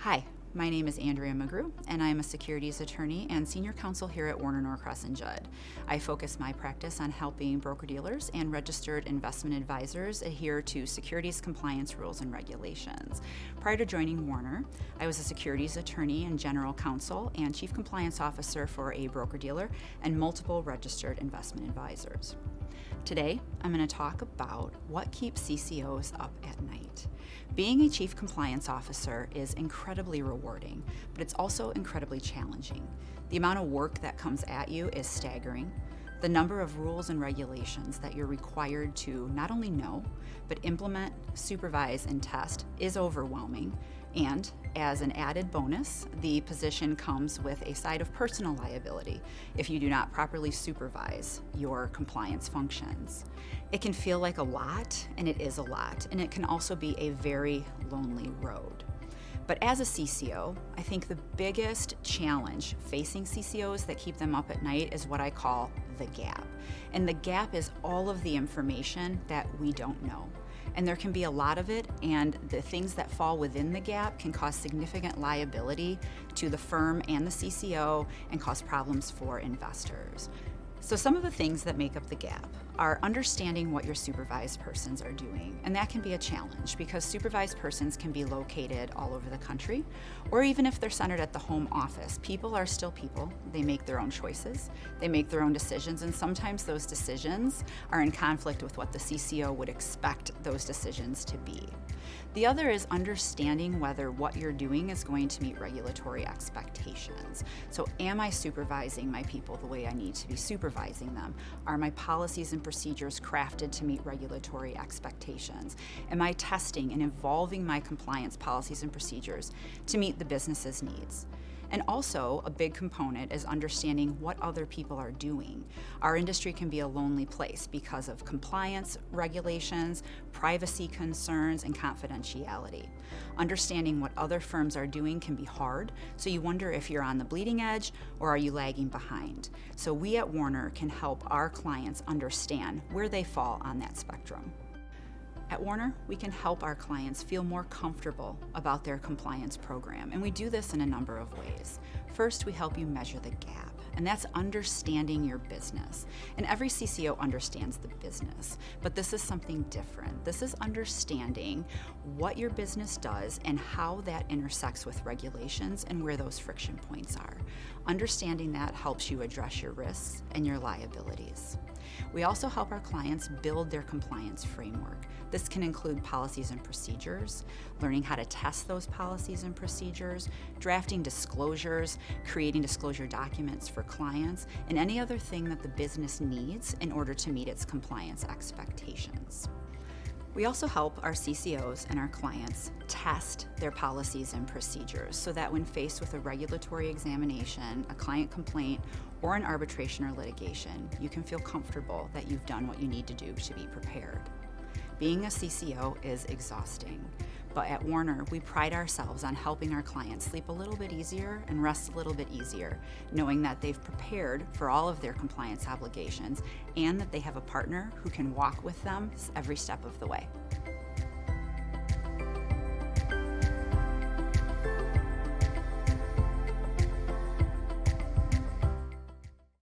Hi, my name is Andrea McGrew, and I am a securities attorney and senior counsel here at Warner Norcross & Judd. I focus my practice on helping broker-dealers and registered investment advisors adhere to securities compliance rules and regulations. Prior to joining Warner, I was a securities attorney and general counsel and chief compliance officer for a broker-dealer and multiple registered investment advisors. Today, I'm going to talk about what keeps CCOs up at night. Being a chief compliance officer is incredibly rewarding, but it's also incredibly challenging. The amount of work that comes at you is staggering. The number of rules and regulations that you're required to not only know, but implement, supervise, and test is overwhelming. And as an added bonus, the position comes with a side of personal liability if you do not properly supervise your compliance functions. It can feel like a lot, and it is a lot, and it can also be a very lonely road. But as a CCO, I think the biggest challenge facing CCOs that keep them up at night is what I call the gap. And the gap is all of the information that we don't know. And there can be a lot of it, and the things that fall within the gap can cause significant liability to the firm and the CCO and cause problems for investors. So some of the things that make up the gap are understanding what your supervised persons are doing. And that can be a challenge because supervised persons can be located all over the country, or even if they're centered at the home office, people are still people. They make their own choices, they make their own decisions, and sometimes those decisions are in conflict with what the CCO would expect those decisions to be. The other is understanding whether what you're doing is going to meet regulatory expectations. So am I supervising my people the way I need to be supervising them? Are my policies and procedures crafted to meet regulatory expectations? Am I testing and evolving my compliance policies and procedures to meet the business's needs? And also, a big component is understanding what other people are doing. Our industry can be a lonely place because of compliance regulations, privacy concerns, and confidentiality. Understanding what other firms are doing can be hard, so you wonder if you're on the bleeding edge or are you lagging behind. So we at Warner can help our clients understand where they fall on that spectrum. At Warner, we can help our clients feel more comfortable about their compliance program, and we do this in a number of ways. First, we help you measure the gap, and that's understanding your business. And every CCO understands the business, but this is something different. This is understanding what your business does and how that intersects with regulations and where those friction points are. Understanding that helps you address your risks and your liabilities. We also help our clients build their compliance framework. This can include policies and procedures, learning how to test those policies and procedures, drafting disclosures, creating disclosure documents for clients, and any other thing that the business needs in order to meet its compliance expectations. We also help our CCOs and our clients test their policies and procedures so that when faced with a regulatory examination, a client complaint, or an arbitration or litigation, you can feel comfortable that you've done what you need to do to be prepared. Being a CCO is exhausting, but at Warner, we pride ourselves on helping our clients sleep a little bit easier and rest a little bit easier, knowing that they've prepared for all of their compliance obligations and that they have a partner who can walk with them every step of the way.